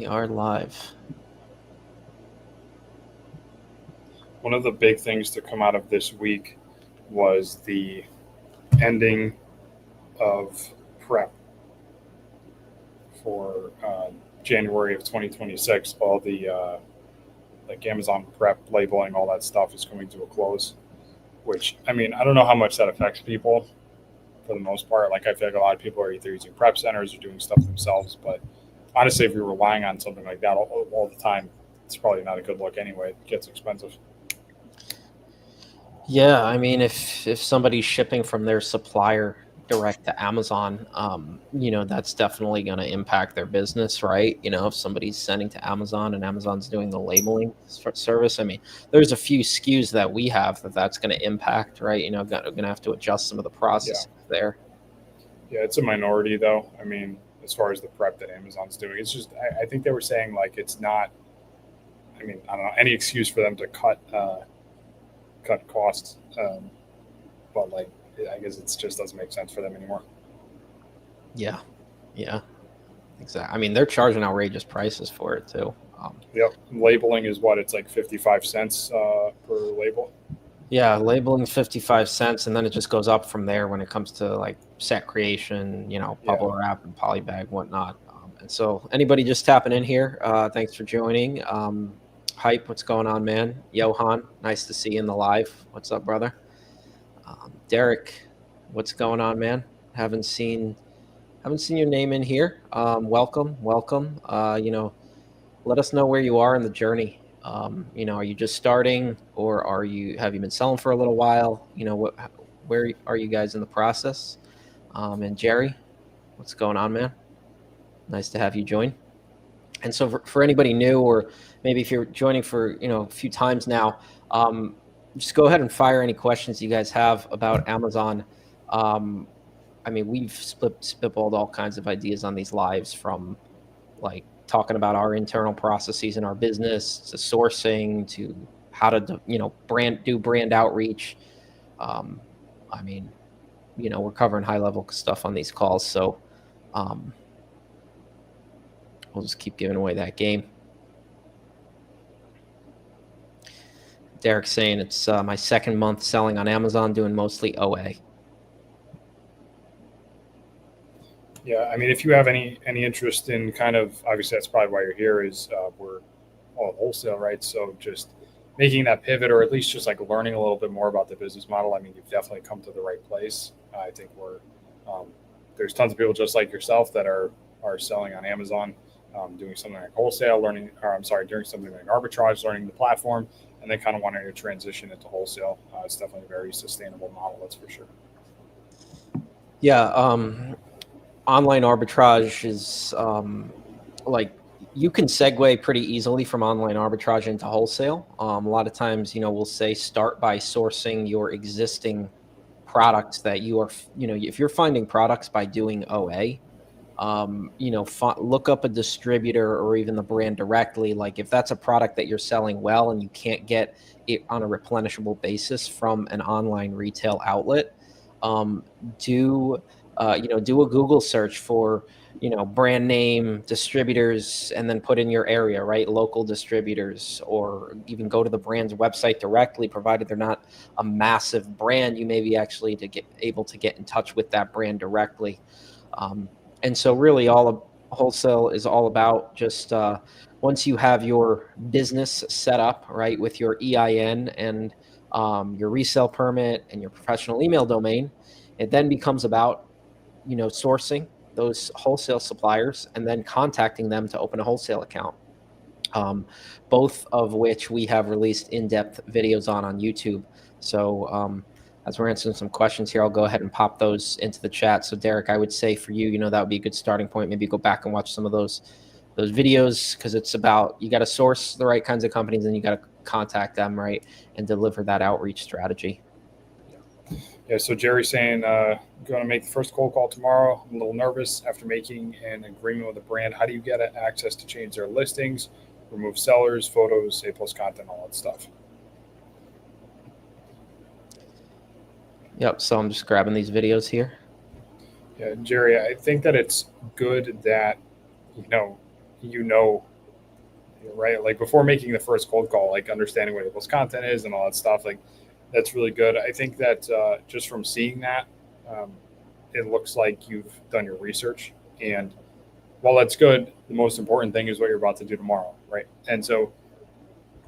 We are live. One of the big things to come out of this week was the ending of prep for January of 2026. All the like Amazon prep labeling, all that stuff is coming to a close. Which I mean, I don't know how much that affects people for the most part. Like I feel like a lot of people are either using prep centers or doing stuff themselves. But honestly, if you're relying on something like that all the time, it's probably not a good look anyway. It gets expensive. Yeah, I mean, if somebody's shipping from their supplier direct to Amazon, that's definitely going to impact their business, right? If somebody's sending to Amazon and Amazon's doing the labeling service, I mean, there's a few SKUs that we have that's going to impact, right? Going to have to adjust some of the Yeah, processes there. yeah, it's a minority though. I mean, as far as the prep that Amazon's doing, it's just I think they were saying like it's not. I mean, I don't know any excuse for them to cut costs, but like I guess it just doesn't make sense for them anymore. Yeah, yeah, exactly. I mean, they're charging outrageous prices for it too. Yep, labeling is what it's like 55 cents per label. Yeah, labeling's 55 cents, and then it just goes up from there when it comes to like set creation, Yeah, bubble wrap and polybag, whatnot. And so, anybody just tapping in here, thanks for joining. Hype, what's going on, man? Johan, nice to see you in the live. What's up, brother? Derek, what's going on, man? Haven't seen your name in here. Welcome, welcome. Let us know where you are in the journey. Are you just starting, or have you been selling for a little while? Where are you guys in the process? And Jerry, what's going on, man? Nice to have you join. And so for anybody new, or maybe if you're joining for a few times now, um, just go ahead and fire any questions you guys have about Amazon. Um, I mean, we've spitballed all kinds of ideas on these lives, from like talking about our internal processes in our business to sourcing to how to brand outreach. um, I mean, we're covering high level stuff on these calls, so um, we'll just keep giving away that game. Derek's saying it's my second month selling on Amazon, doing mostly OA. yeah. I mean, if you have any interest in kind of obviously that's probably why you're here is we're all wholesale, right? So just making that pivot, or at least just like learning a little bit more about the business model. I mean, you've definitely come to the right place. I think um, there's tons of people just like yourself that are selling on Amazon, doing something like wholesale, learning, or I'm sorry, doing something like arbitrage, learning the platform, and then kind of wanting to transition into wholesale. It's definitely a very sustainable model, that's for sure. Yeah, online arbitrage is like, you can segue pretty easily from online arbitrage into wholesale. A lot of times, we'll say start by sourcing your existing products that you are, if you're finding products by doing OA, look up a distributor or even the brand directly. Like if that's a product that you're selling well and you can't get it on a replenishable basis from an online retail outlet, um, do do a Google search for brand name distributors, and then put in your area, right? Local distributors, or even go to the brand's website directly. Provided they're not a massive brand, you may be actually to get able to get in touch with that brand directly. um, and so really all of wholesale is all about just once you have your business set up, right, with your EIN and your resale permit and your professional email domain, it then becomes about sourcing those wholesale suppliers and then contacting them to open a wholesale account. um, both of which we have released in-depth videos on YouTube. So as we're answering some questions here, I'll go ahead and pop those into the chat. So Derek, I would say for you, that would be a good starting point. Maybe go back and watch some of those videos, because it's about, you got to source the right kinds of companies and you got to contact them, right, and deliver that outreach strategy. Yeah, so Jerry's saying, going to make the first cold call tomorrow. I'm a little nervous after making an agreement with a brand. How do you get access to change their listings, remove sellers, photos, A plus content, all that stuff? Yep. So I'm just grabbing these videos here. Yeah, Jerry, I think that it's good that you know right? Like before making the first cold call, like understanding what people's content is and all that stuff, like that's really good. I think that just from seeing that, um, it looks like you've done your research. And while that's good, the most important thing is what you're about to do tomorrow, right? And so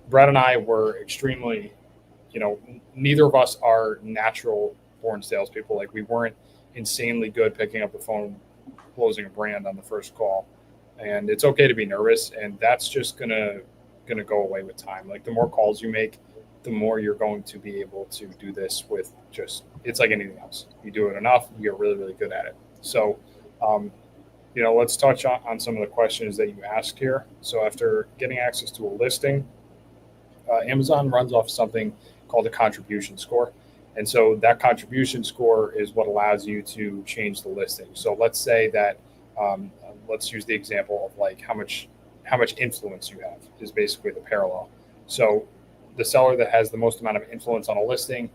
Brett and I were extremely, neither of us are natural born salespeople. Like we weren't insanely good picking up the phone, closing a brand on the first call. And it's okay to be nervous, and that's just gonna go away with time. Like the more calls you make, the more you're going to be able to do this with just it's like anything else. You do it enough, you get really, really good at it. So um, let's touch on some of the questions that you asked here. So after getting access to a listing, Amazon runs off something called a contribution score. And so that contribution score is what allows you to change the listing. So let's say that let's use the example of like how much influence you have is basically the parallel. So the seller that has the most amount of influence on a listing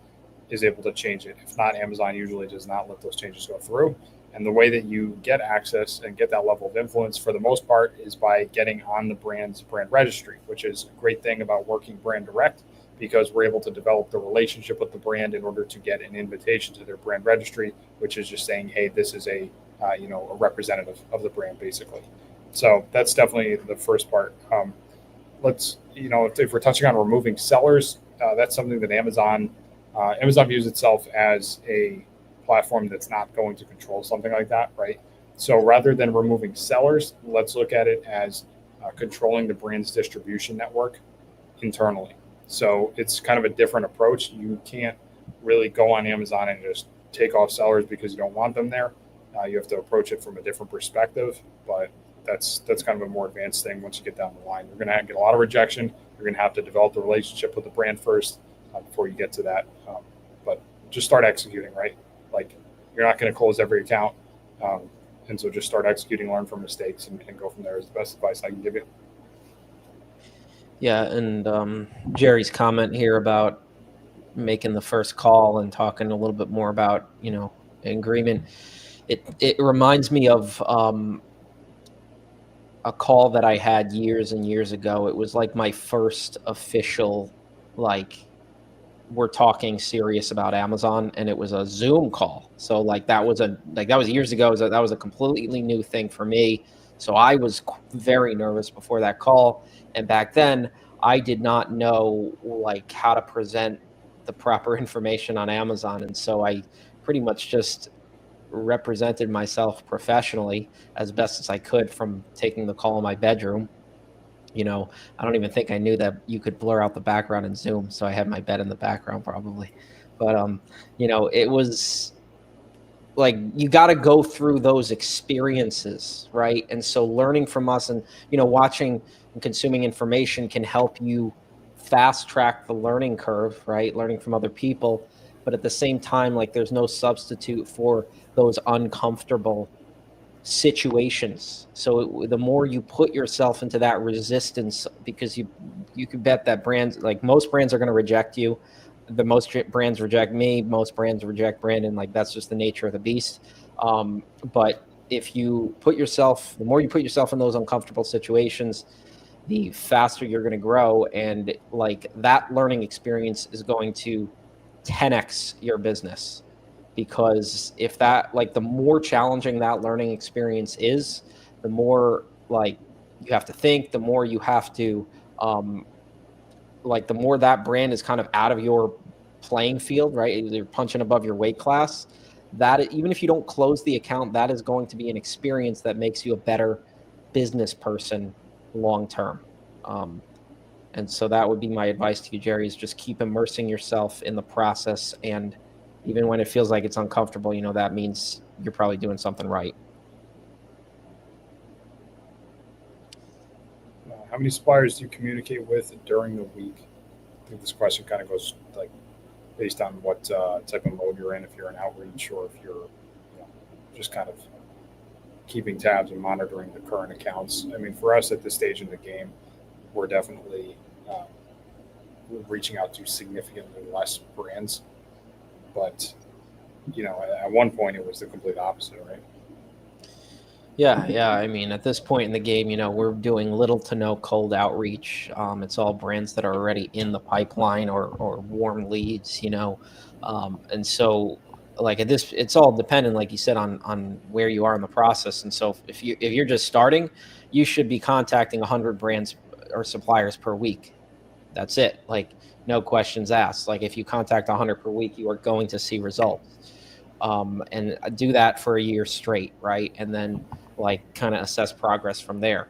is able to change it. If not, Amazon usually does not let those changes go through. And the way that you get access and get that level of influence for the most part is by getting on the brand's brand registry, which is a great thing about working brand direct because we're able to develop the relationship with the brand in order to get an invitation to their brand registry, which is just saying, hey, this is a representative of the brand basically. So that's definitely the first part. If we're touching on removing sellers, that's something that Amazon views itself as a platform that's not going to control something like that, right? So rather than removing sellers, let's look at it as controlling the brand's distribution network internally. So it's kind of a different approach. You can't really go on Amazon and just take off sellers because you don't want them there. You have to approach it from a different perspective, but that's kind of a more advanced thing. Once you get down the line, you're going to get a lot of rejection. You're going to have to develop the relationship with the brand first before you get to that. But just start executing, right? Like you're not going to close every account, and so just start executing, learn from mistakes, and go from there is the best advice I can give you. Yeah, and Jerry's comment here about making the first call and talking a little bit more about agreement. It reminds me of a call that I had years and years ago. It was like my first official, like, we're talking serious about Amazon, and it was a Zoom call. So that was years ago. That was a completely new thing for me. So I was very nervous before that call. And back then I did not know like how to present the proper information on Amazon. And so I pretty much just represented myself professionally as best as I could from taking the call in my bedroom. I don't even think I knew that you could blur out the background in Zoom, so I had my bed in the background probably. But it was like you got to go through those experiences, right? And so learning from us and watching and consuming information can help you fast track the learning curve, right? Learning from other people, but at the same time, like there's no substitute for those uncomfortable situations. So the more you put yourself into that resistance, because you can bet that brands, like most brands, are going to reject you. The most brands reject me. Most brands reject Brandon. Like that's just the nature of the beast. But if you put yourself, the more you put yourself in those uncomfortable situations, the faster you're going to grow. And like that learning experience is going to 10x your business, because if that, like, the more challenging that learning experience is, the more like you have to think, the more you have to um like the more that brand is kind of out of your playing field, right? You're punching above your weight class. That even if you don't close the account, that is going to be an experience that makes you a better business person long term. um and so that would be my advice to you, Jerry, is just keep immersing yourself in the process. And even when it feels like it's uncomfortable, that means you're probably doing something right. How many suppliers do you communicate with during the week? I think this question kind of goes like based on what type of mode you're in, if you're in outreach or if you're just kind of keeping tabs and monitoring the current accounts. I mean, for us at this stage in the game, we're definitely reaching out to significantly less brands. But at one point it was the complete opposite, right? Yeah. I mean, at this point in the game, we're doing little to no cold outreach. It's all brands that are already in the pipeline or warm leads. And so like at this, it's all dependent, like you said, on where you are in the process. And so if you're just starting, you should be contacting 100 brands or suppliers per week. That's it. Like no questions asked. Like if you contact 100 per week, you are going to see results. And do that for a year straight, right? And then like kind of assess progress from there.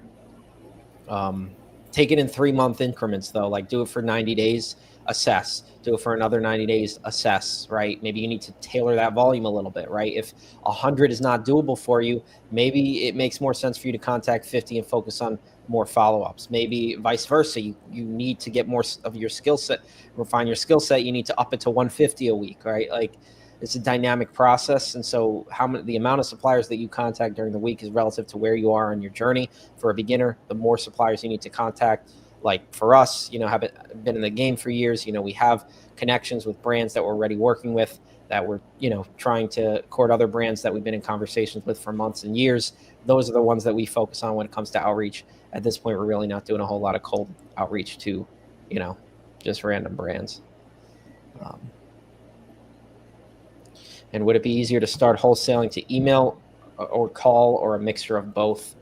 Um, Take it in 3 month increments though. Like do it for 90 days, assess. Do it for another 90 days, assess. Right? Maybe you need to tailor that volume a little bit. Right? If 100 is not doable for you, maybe it makes more sense for you to contact 50 and focus on more follow-ups. Maybe vice versa. You need to get more of your skill set, refine your skill set. You need to up it to 150 a week. Right? Like it's a dynamic process, and so the amount of suppliers that you contact during the week is relative to where you are on your journey. For a beginner, the more suppliers you need to contact. Like for us, have been in the game for years. We have connections with brands that we're already working with, that we're trying to court other brands that we've been in conversations with for months and years. Those are the ones that we focus on when it comes to outreach. At this point, we're really not doing a whole lot of cold outreach to just random brands. And would it be easier to start wholesaling to email or call, or a mixture of both?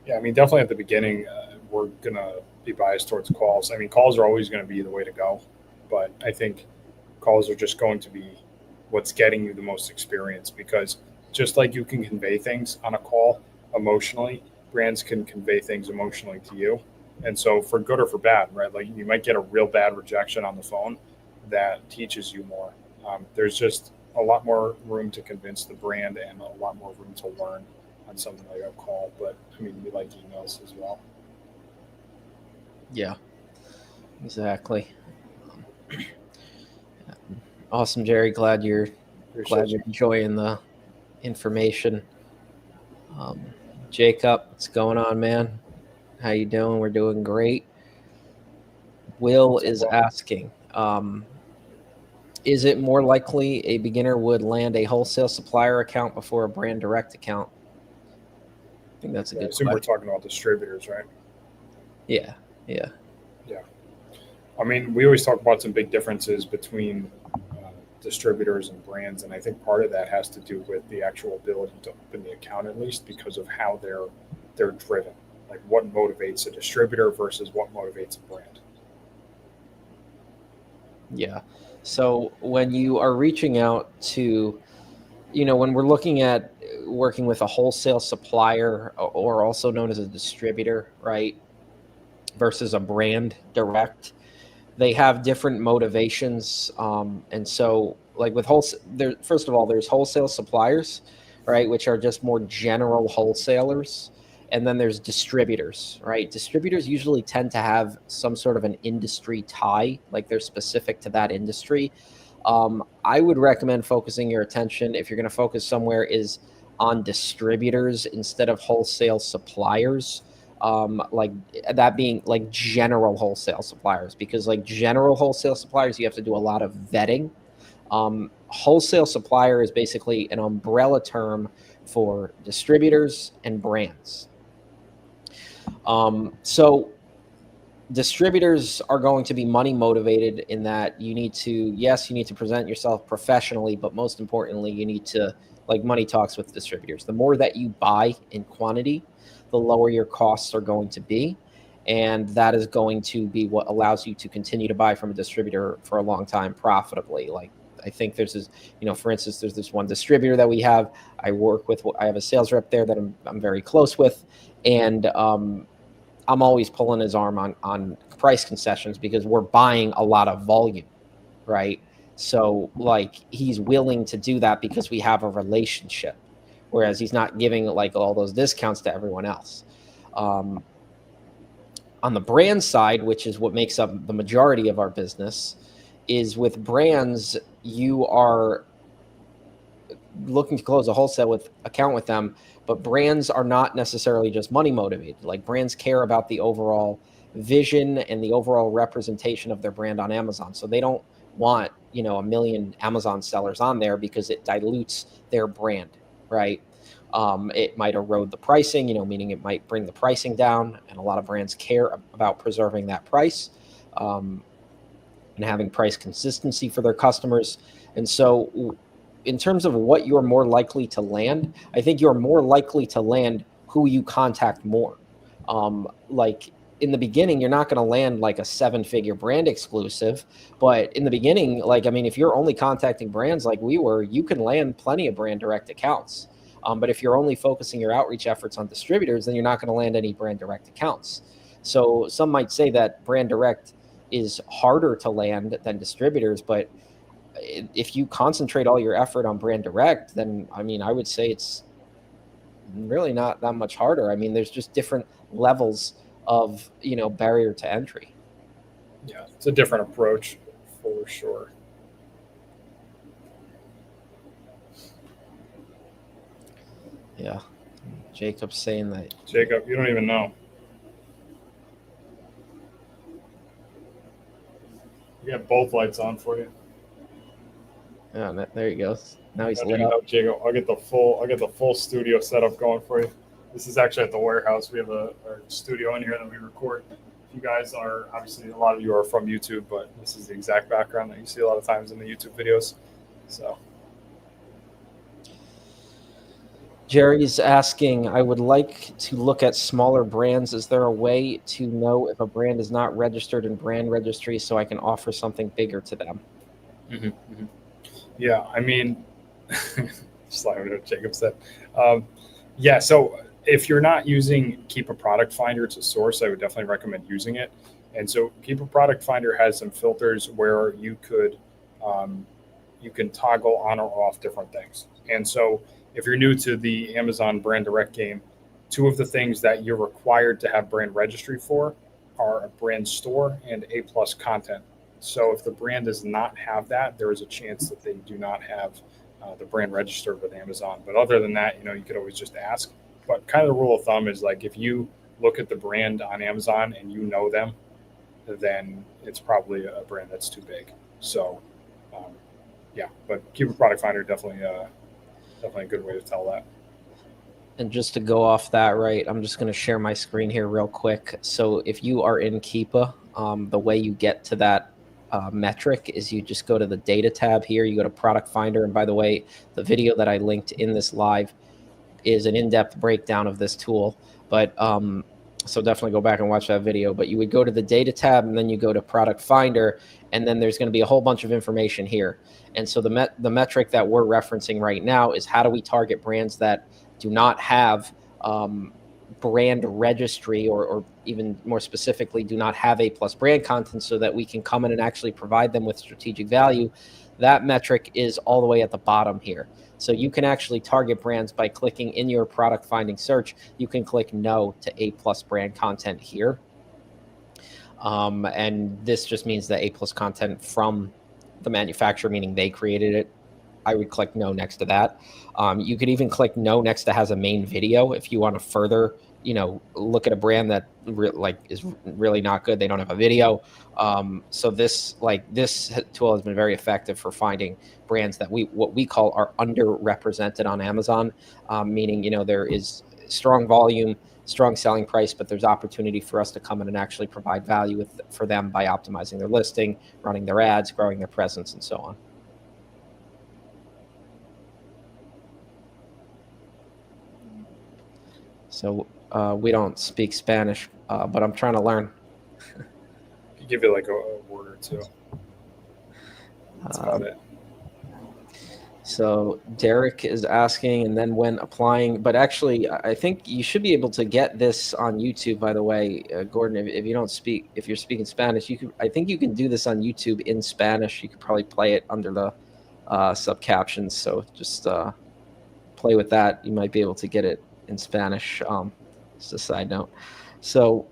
Yeah, I mean, definitely at the beginning, we're gonna be biased towards calls. I mean, calls are always going to be the way to go, but I think calls are just going to be what's getting you the most experience, because just like you can convey things on a call emotionally, brands can convey things emotionally to you. And so, for good or for bad, right? Like you might get a real bad rejection on the phone that teaches you more. There's just a lot more room to convince the brand and a lot more room to learn on something like a call. But I mean, we like emails as well. Yeah, exactly. Awesome, Jerry. Glad Appreciate you're you. enjoying the information. Um, Jacob, what's going on, man? How you doing? We're doing great. Will What's up, is Will? asking, is it more likely a beginner would land a wholesale supplier account before a brand direct account? I think that's a Yeah, I good assume we're question. talking about distributors, right? Yeah, yeah, Yeah. I mean, we always talk about some big differences between distributors and brands, and I think part of that has to do with the actual ability to open the account, at least because of how they're driven. Like what motivates a distributor versus what motivates a brand. yeah. So when you are reaching out to, when we're looking at working with a wholesale supplier, or also known as a distributor, right, versus a brand direct, they have different motivations. And so like with wholesale, there, first of all, there's wholesale suppliers, right, which are just more general wholesalers. And then there's distributors, right? Distributors usually tend to have some sort of an industry tie, like they're specific to that industry. I would recommend focusing your attention, if you're going to focus somewhere, is on distributors instead of wholesale suppliers. Like that being like general wholesale suppliers, because like general wholesale suppliers, you have to do a lot of vetting. Wholesale supplier is basically an umbrella term for distributors and brands. So distributors are going to be money motivated, in that you need to, yes, you need to present yourself professionally, but most importantly, you need to, like, money talks with distributors. The more that you buy in quantity, the lower your costs are going to be. And that is going to be what allows you to continue to buy from a distributor for a long time profitably. Like, I think there's this, for instance, there's this one distributor that we have. I work with, I have a sales rep there that I'm very close with. And I'm always pulling his arm on price concessions, because we're buying a lot of volume, right? So like he's willing to do that because we have a relationship, whereas he's not giving like all those discounts to everyone else. Um, on the brand side, which is what makes up the majority of our business, is with brands, you are looking to close a wholesale with account with them, but brands are not necessarily just money motivated. Like brands care about the overall vision and the overall representation of their brand on Amazon. So they don't want, a million Amazon sellers on there, because it dilutes their brand, right? It might erode the pricing, meaning it might bring the pricing down. And a lot of brands care about preserving that price and having price consistency for their customers. And so, in terms of what you're more likely to land, I think you're more likely to land who you contact more. Like in the beginning, you're not going to land like a 7-figure brand exclusive, but in the beginning, like, I mean, if you're only contacting brands like we were, you can land plenty of brand direct accounts. But if you're only focusing your outreach efforts on distributors, then you're not going to land any brand direct accounts. So some might say that brand direct is harder to land than distributors, but if you concentrate all your effort on brand direct, then I mean, I would say it's really not that much harder. I mean, there's just different levels of, barrier to entry. Yeah, it's a different approach for sure. Yeah. Jacob's saying that. Jacob, you don't even know. We got both lights on for you. Yeah, there he goes. Now he's lit up. Jacob, I'll get the full studio setup going for you. This is actually at the warehouse. We have our studio in here that we record. You guys are obviously, a lot of you are from YouTube, but this is the exact background that you see a lot of times in the YouTube videos. So Jerry's asking, I would like to look at smaller brands. Is there a way to know if a brand is not registered in brand registry so I can offer something bigger to them? Mm-hmm, mm-hmm. Yeah, I mean, just like what Jacob said. Yeah, so if you're not using Keep a Product Finder to source, I would definitely recommend using it. And so Keep a Product Finder has some filters where you can toggle on or off different things. And so if you're new to the Amazon brand direct game, 2 of the things that you're required to have brand registry for are a brand store and A+ content. So if the brand does not have that, there is a chance that they do not have the brand registered with Amazon. But other than that, you could always just ask. But kind of the rule of thumb is like, if you look at the brand on Amazon and you know them, then it's probably a brand that's too big. So yeah, but Keep a Product Finder definitely a good way to tell that. And just to go off that, right, I'm just going to share my screen here real quick. So if you are in Keepa, the way you get to that metric is you just go to the data tab here, you go to Product Finder. And by the way, the video that I linked in this live is an in-depth breakdown of this tool. But so definitely go back and watch that video. But you would go to the data tab and then you go to Product Finder, and then there's going to be a whole bunch of information here. And so the metric that we're referencing right now is how do we target brands that do not have brand registry, or even more specifically, do not have A+ brand content, so that we can come in and actually provide them with strategic value. That metric is all the way at the bottom here. So you can actually target brands by clicking in your product finding search. You can click no to A+ brand content here. And this just means that A+ content from the manufacturer, meaning they created it. I would click no next to that. You could even click no next to has a main video if you want to further, look at a brand that is really not good. They don't have a video. So this tool has been very effective for finding brands that what we call are underrepresented on Amazon, meaning, there is strong volume, strong selling price, but there's opportunity for us to come in and actually provide value for them by optimizing their listing, running their ads, growing their presence, and so on. So we don't speak Spanish, but I'm trying to learn. Give you like a word or two. That's about it. So Derek is asking, and then when applying, but actually, I think you should be able to get this on YouTube. By the way, Gordon, if you're speaking Spanish, I think you can do this on YouTube in Spanish. You could probably play it under the sub captions. So just play with that. You might be able to get it in Spanish. Just a side note. So,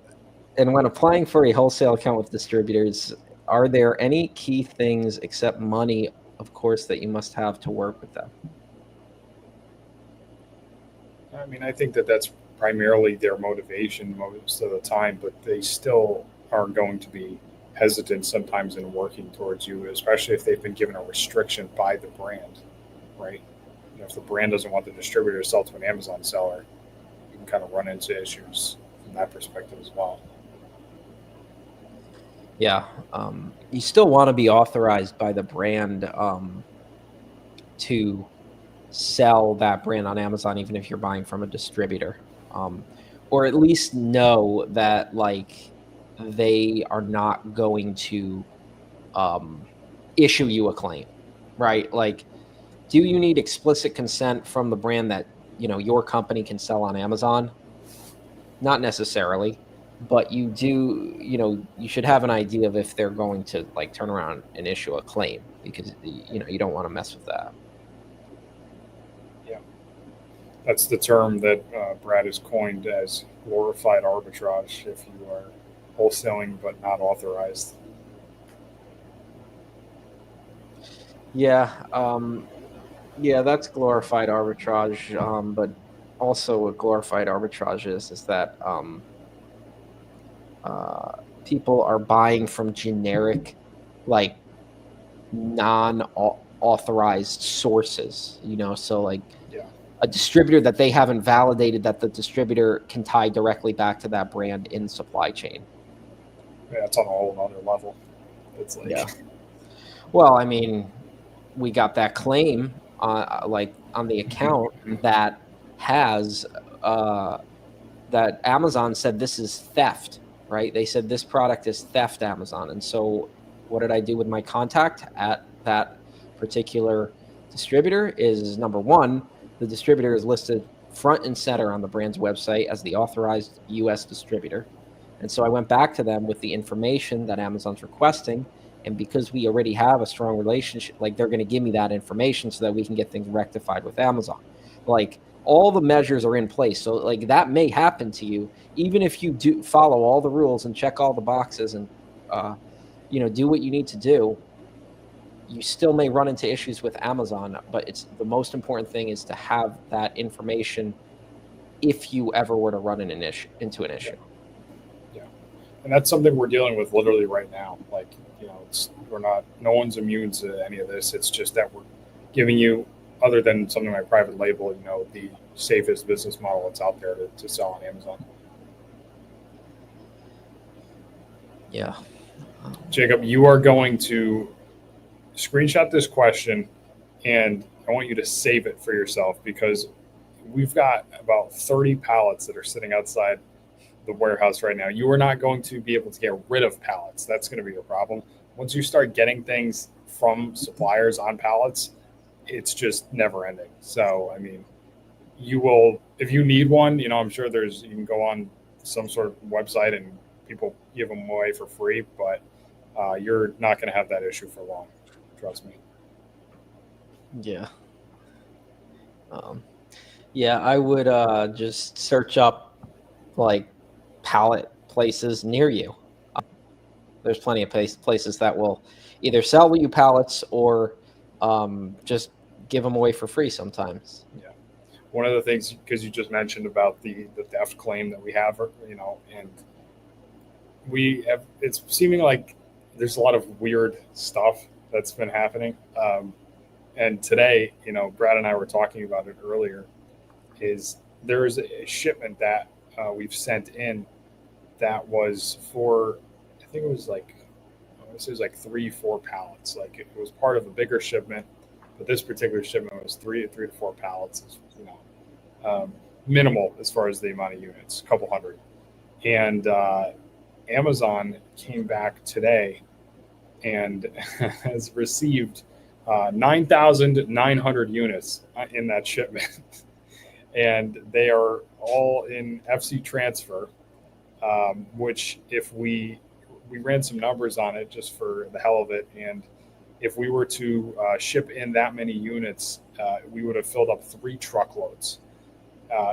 and when applying for a wholesale account with distributors, are there any key things except money, of course, that you must have to work with them? I mean, I think that's primarily their motivation most of the time, but they still are going to be hesitant sometimes in working towards you, especially if they've been given a restriction by the brand, right? if the brand doesn't want the distributor to sell to an Amazon seller, you can kind of run into issues from that perspective as well. Yeah. You still want to be authorized by the brand to sell that brand on Amazon, even if you're buying from a distributor, or at least know that like they are not going to um, issue you a claim, right? Like, do you need explicit consent from the brand that your company can sell on Amazon? Not necessarily, but you do. You should have an idea of if they're going to like turn around and issue a claim, because you don't want to mess with that. Yeah, that's the term that Brad has coined as glorified arbitrage. If you are wholesaling but not authorized. Yeah, yeah, that's glorified arbitrage. But also, what glorified arbitrage is that uh, people are buying from generic, like non-authorized sources. So like Yeah, a distributor that they haven't validated that the distributor can tie directly back to that brand in supply chain. yeah, it's on a whole other level. It's Yeah. like, Well, I mean, we got that claim like on the account that has uh, that Amazon said this is theft, right? They said this product is theft, Amazon. And so what did I do with my contact at that particular distributor is, number one, the distributor is listed front and center on the brand's website as the authorized US distributor. And so I went back to them with the information that Amazon's requesting. And because we already have a strong relationship, like they're going to give me that information so that we can get things rectified with Amazon. Like all the measures are in place. So like that may happen to you, even if you do follow all the rules and check all the boxes and, do what you need to do. You still may run into issues with Amazon, but it's the most important thing is to have that information if you ever were to run into an yeah, issue. yeah, and that's something we're dealing with literally right now. Like, we're not, no one's immune to any of this. It's just that we're giving you, other than something like private label, the safest business model that's out there to sell on Amazon. Yeah. Jacob, you are going to screenshot this question, and I want you to save it for yourself because we've got about 30 pallets that are sitting outside the warehouse right now. You are not going to be able to get rid of pallets. That's going to be your problem. Once you start getting things from suppliers on pallets, it's just never ending. So, I mean, you will, if you need one, I'm sure you can go on some sort of website and people give them away for free, but you're not going to have that issue for long. Trust me. Yeah. Um, yeah, I would just search up like pallet places near you. There's plenty of places that will either sell you pallets or just give them away for free sometimes. Yeah. One of the things, because you just mentioned about the theft claim that we have, and we have, it's seeming like there's a lot of weird stuff that's been happening. And today, Brad and I were talking about it earlier, is there is a shipment that we've sent in that was for, I think it was like, this was like 3, 4 pallets. Like it was part of a bigger shipment, but this particular shipment was three to four pallets. Minimal as far as the amount of units, a couple hundred. And Amazon came back today and has received 9,900 units in that shipment. And they are all in FC transfer, which if we ran some numbers on it just for the hell of it, and if we were to ship in that many units, we would have filled up 3 truckloads.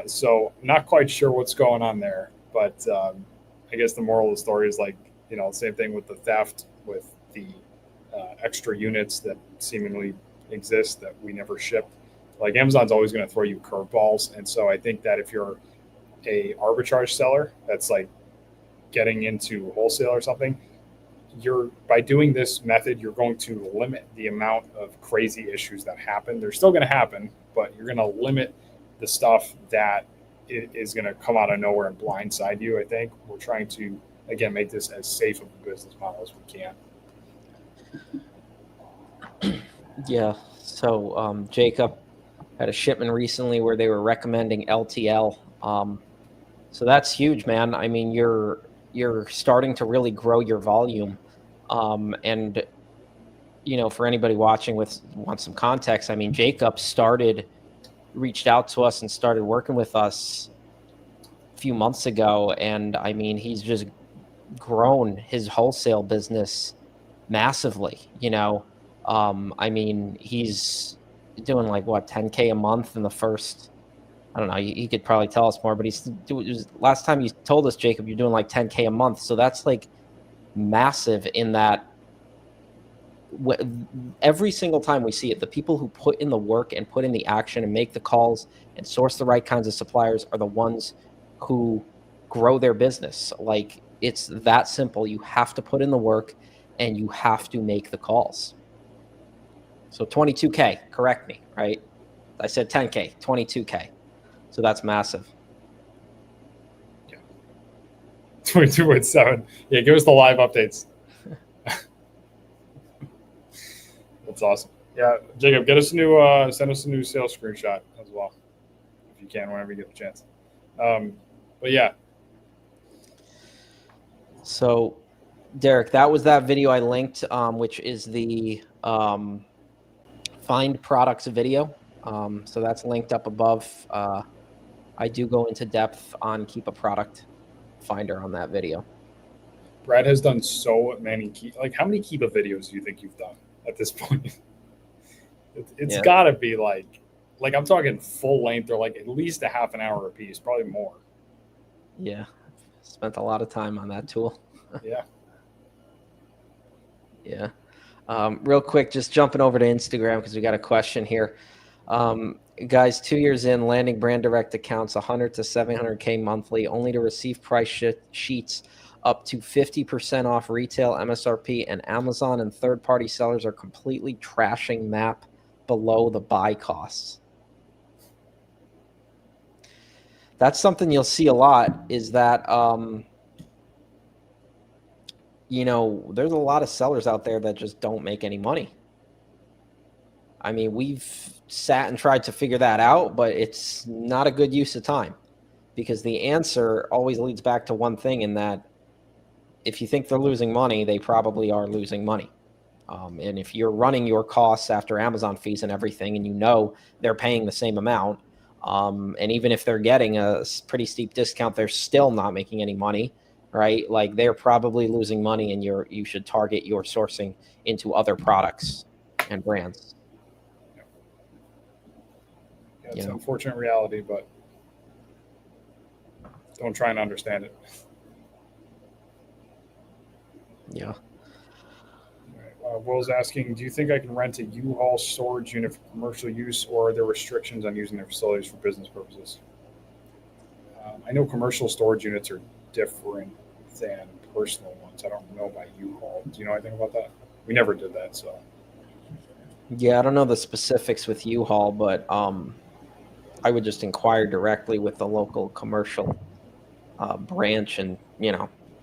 So not quite sure what's going on there, but I guess the moral of the story is like, same thing with the theft, with the extra units that seemingly exist that we never shipped. Like Amazon's always going to throw you curveballs, and so I think that if you're a arbitrage seller that's like getting into wholesale or something, by doing this method, you're going to limit the amount of crazy issues that happen. They're still going to happen, but you're going to limit the stuff that is going to come out of nowhere and blindside you. I think we're trying to, again, make this as safe of a business model as we can. Yeah. So Jacob had a shipment recently where they were recommending LTL. So that's huge, man. I mean, you're starting to really grow your volume. And for anybody watching wants some context, I mean, Jacob reached out to us and started working with us a few months ago, and I mean, he's just grown his wholesale business massively. I mean, he's doing like what 10K a month in the first. I don't know. He could probably tell us more, but last time you told us, Jacob, you're doing like 10K a month. So that's like massive in that every single time we see it, the people who put in the work and put in the action and make the calls and source the right kinds of suppliers are the ones who grow their business. Like, it's that simple. You have to put in the work and you have to make the calls. So 22K, correct me, right? I said 10K, 22K. So that's massive. Yeah. 22.7. Yeah, give us the live updates. That's awesome. Yeah, Jacob, send us a new sales screenshot as well, if you can, whenever you get the chance. But yeah. So, Derek, that was that video I linked, which is the Find Products video. So that's linked up above. I do go into depth on Keep a Product Finder on that video. Brad has done so many how many Keep a videos do you think you've done at this point? It's got to be like I'm talking full length or like at least a half an hour a piece, probably more. Yeah, spent a lot of time on that tool. Yeah. Yeah. Real quick, just jumping over to Instagram because we got a question here. Guys, 2 years in, landing brand direct accounts 100 to 700K monthly, only to receive price sheets up to 50% off retail MSRP, and Amazon and third-party sellers are completely trashing MAP below the buy costs. That's something you'll see a lot, is that there's a lot of sellers out there that just don't make any money. I mean, we've sat and tried to figure that out, but it's not a good use of time, because the answer always leads back to one thing, in that if you think they're losing money, they probably are losing money. And if you're running your costs after Amazon fees and everything, and they're paying the same amount, and even if they're getting a pretty steep discount, they're still not making any money, right? Like, they're probably losing money, and you should target your sourcing into other products and brands. Yeah, it's an unfortunate reality, but don't try and understand it. Yeah. Will's asking, do you think I can rent a U-Haul storage unit for commercial use, or are there restrictions on using their facilities for business purposes? I know commercial storage units are different than personal ones. I don't know about U-Haul. Do you know anything about that? We never did that, so. Yeah, I don't know the specifics with U-Haul, but I would just inquire directly with the local commercial branch and,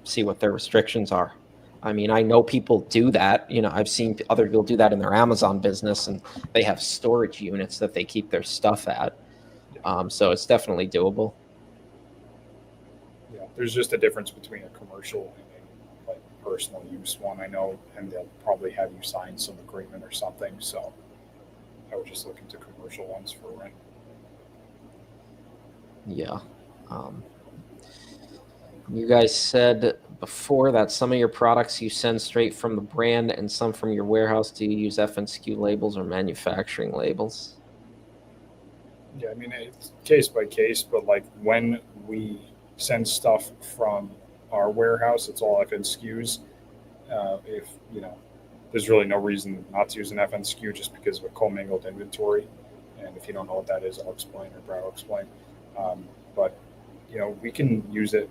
see what their restrictions are. I mean, I know people do that. I've seen other people do that in their Amazon business, and they have storage units that they keep their stuff at. So it's definitely doable. Yeah, there's just a difference between a commercial and a personal use one, I know, and they'll probably have you sign some agreement or something. So I would just look into commercial ones for rent. Yeah. You guys said before that some of your products you send straight from the brand and some from your warehouse. Do you use FNSKU labels or manufacturing labels? Yeah, I mean, it's case by case, but like when we send stuff from our warehouse, it's all FNSKUs. If there's really no reason not to use an FNSKU just because of a commingled inventory. And if you don't know what that is, I'll explain, or Brad will explain. But we can use it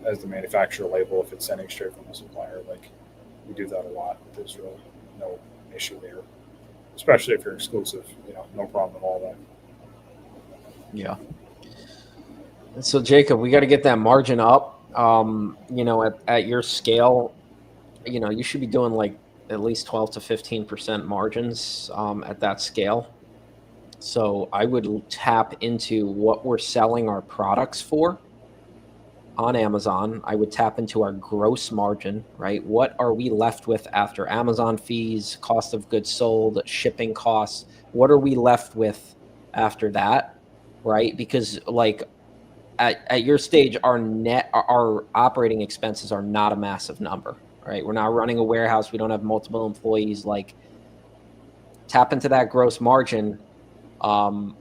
as the manufacturer label if it's sending straight from the supplier. Like, we do that a lot. There's really no issue there. especially if you're exclusive. No problem at all. That. Yeah. So Jacob, we got to get that margin up. At your scale, you should be doing like at least 12 to 15% margins at that scale. So I would tap into what we're selling our products for on Amazon. I would tap into our gross margin, right? What are we left with after Amazon fees, cost of goods sold, shipping costs? What are we left with after that, right? Because like at your stage, our operating expenses are not a massive number, right? We're not running a warehouse. We don't have multiple employees. Like tap into that gross margin, and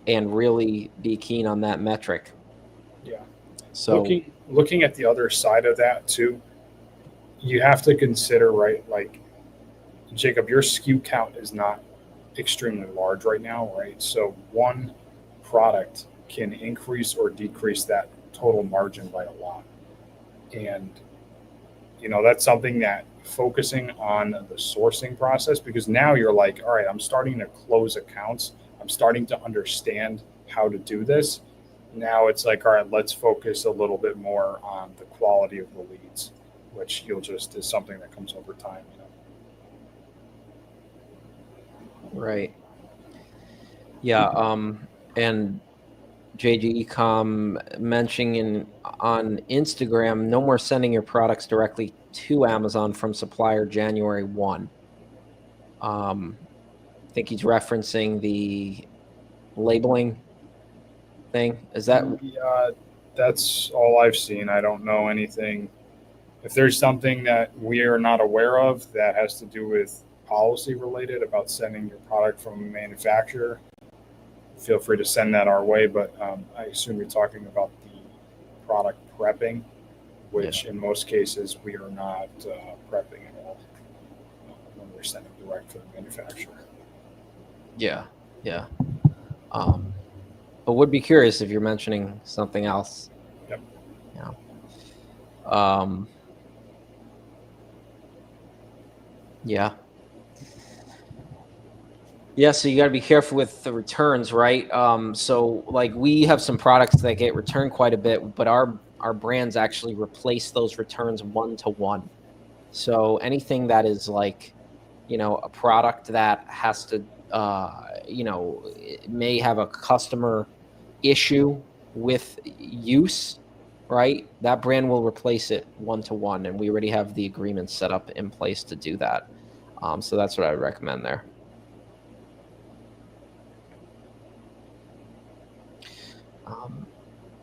really be keen on that metric. Yeah. So Looking at the other side of that too, you have to consider, right? Like Jacob, your SKU count is not extremely large right now, right? So one product can increase or decrease that total margin by a lot. And that's something that focusing on the sourcing process, because now you're like, all right, I'm starting to close accounts. I'm starting to understand how to do this. Now it's like, all right, let's focus a little bit more on the quality of the leads, which is something that comes over time. right. Yeah. And JG Ecom mentioning on Instagram, no more sending your products directly to Amazon from supplier January 1. I think he's referencing the labeling thing. Is that Yeah, that's all I've seen. I don't know anything. If there's something that we are not aware of that has to do with policy related about sending your product from a manufacturer, feel free to send that our way. But I assume you're talking about the product prepping, which in most cases we are not prepping at all when we're sending direct from the manufacturer. Yeah. But would be curious if you're mentioning something else. Yep. Yeah. Um, yeah. Yeah, so you got to be careful with the returns, right? So like we have some products that get returned quite a bit, but our brands actually replace those returns 1-to-1. So anything that is like, a product that has to, it may have a customer issue with use, right? That brand will replace it 1-to-1, and we already have the agreement set up in place to do that. So that's what I would recommend there.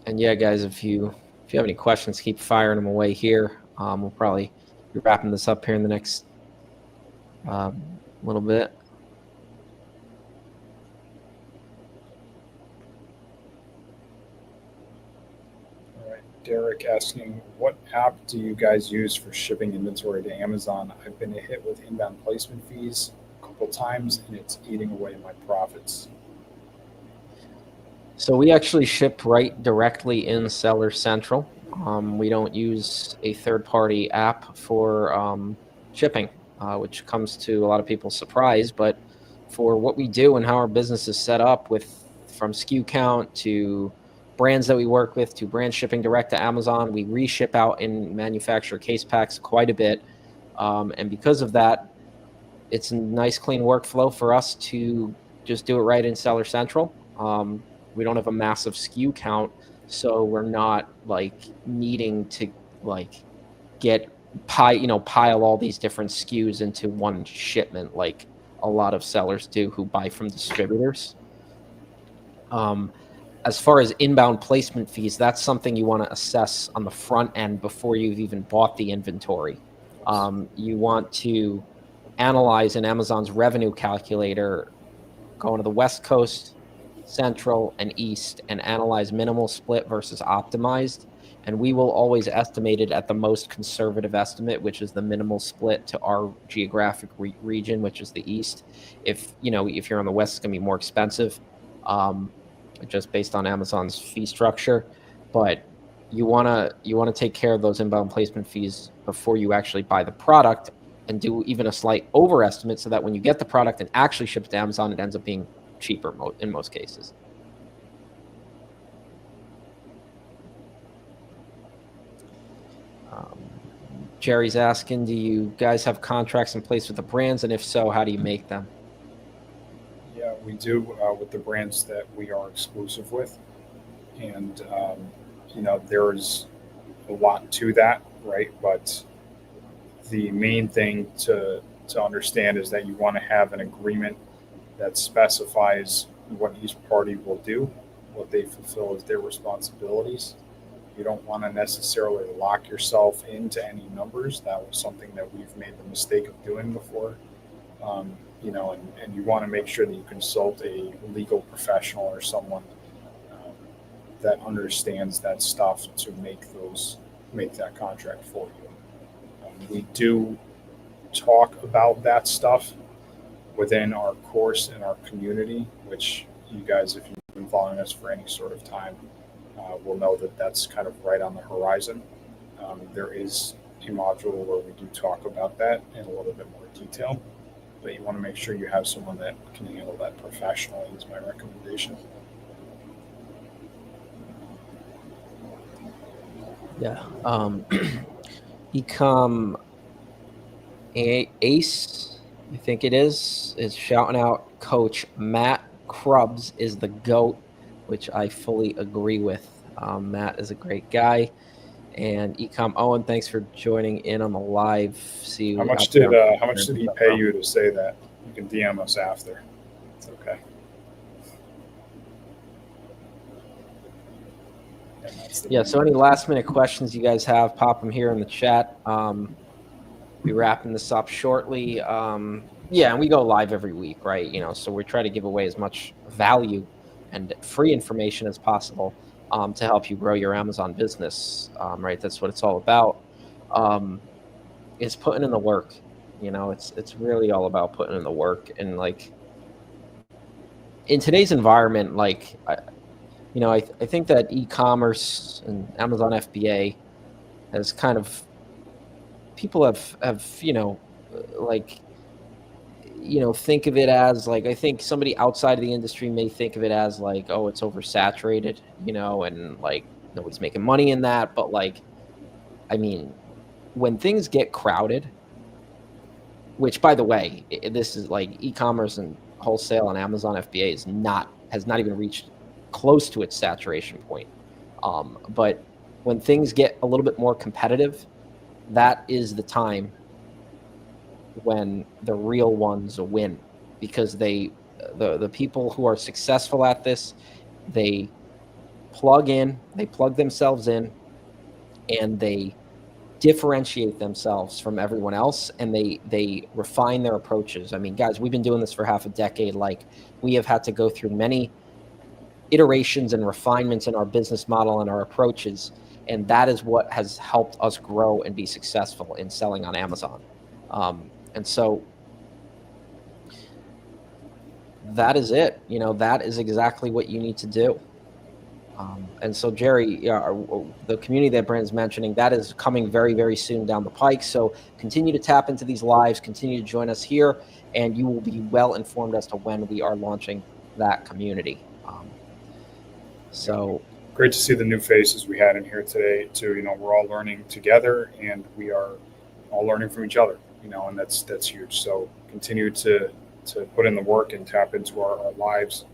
And yeah, guys, if you have any questions, keep firing them away here. We'll probably be wrapping this up here in the next little bit. All right, Derek asking, what app do you guys use for shipping inventory to Amazon? I've been hit with inbound placement fees a couple times, and it's eating away my profits. So we actually ship right directly in Seller Central. We don't use a third-party app for shipping, which comes to a lot of people's surprise. But for what we do and how our business is set up, from SKU count to brands that we work with to brand shipping direct to Amazon, we reship out in manufacturer case packs quite a bit. And because of that, it's a nice, clean workflow for us to just do it right in Seller Central. We don't have a massive SKU count, so we're not like needing to like pile all these different SKUs into one shipment like a lot of sellers do who buy from distributors. As far as inbound placement fees, that's something you want to assess on the front end before you've even bought the inventory. You want to analyze in Amazon's revenue calculator, going to the West Coast, Central, and East, and analyze minimal split versus optimized. And we will always estimate it at the most conservative estimate, which is the minimal split to our geographic region, which is the East. If you're on the West, it's going to be more expensive, just based on Amazon's fee structure. But you want to take care of those inbound placement fees before you actually buy the product, and do even a slight overestimate so that when you get the product and actually ship it to Amazon, it ends up being cheaper in most cases. Jerry's asking, do you guys have contracts in place with the brands? And if so, how do you make them? Yeah, we do with the brands that we are exclusive with. And, there's a lot to that, right? But the main thing to understand is that you want to have an agreement that specifies what each party will do, what they fulfill as their responsibilities. You don't want to necessarily lock yourself into any numbers. That was something that we've made the mistake of doing before. And you want to make sure that you consult a legal professional or someone that understands that stuff to make that contract for you. We do talk about that stuff within our course and our community, which you guys, if you've been following us for any sort of time, will know that that's kind of right on the horizon. There is a module where we do talk about that in a little bit more detail, but you want to make sure you have someone that can handle that professionally is my recommendation. Yeah. Ecom Ace, I think it is shouting out Coach Matt Krubbs is the GOAT, which I fully agree with. Matt is a great guy. And Ecom Owen, thanks for joining in on the live. See you. How much did he pay you to say that? You can DM us after. It's okay. Yeah. So any last minute questions you guys have, pop them here in the chat. Be wrapping this up shortly. And we go live every week, right? So we try to give away as much value and free information as possible to help you grow your Amazon business, right? That's what it's all about. Is putting in the work. It's really all about putting in the work. And like in today's environment, like I think that e-commerce and Amazon FBA has kind of, people have think of it as like, I think somebody outside of the industry may think of it as like, oh, it's oversaturated, and like nobody's making money in that. But like, I mean, when things get crowded, which by the way, this is like e-commerce and wholesale and Amazon FBA has not even reached close to its saturation point. But when things get a little bit more competitive, that is the time when the real ones win, because the people who are successful at this, they plug themselves in, and they differentiate themselves from everyone else, and they refine their approaches. I mean, guys, we've been doing this for half a decade. Like, we have had to go through many iterations and refinements in our business model and our approaches, and that is what has helped us grow and be successful in selling on Amazon. And so that is it. That is exactly what you need to do. And so, Jerry, the community that Brandon's mentioning, that is coming very, very soon down the pike. So continue to tap into these lives, continue to join us here, and you will be well informed as to when we are launching that community. So great to see the new faces we had in here today too. We're all learning together, and we are all learning from each other, and that's huge. So continue to put in the work and tap into our lives,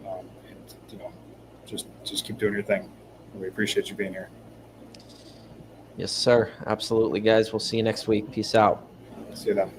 and just keep doing your thing. We appreciate you being here. Yes, sir. Absolutely, guys. We'll see you next week. Peace out. See you then.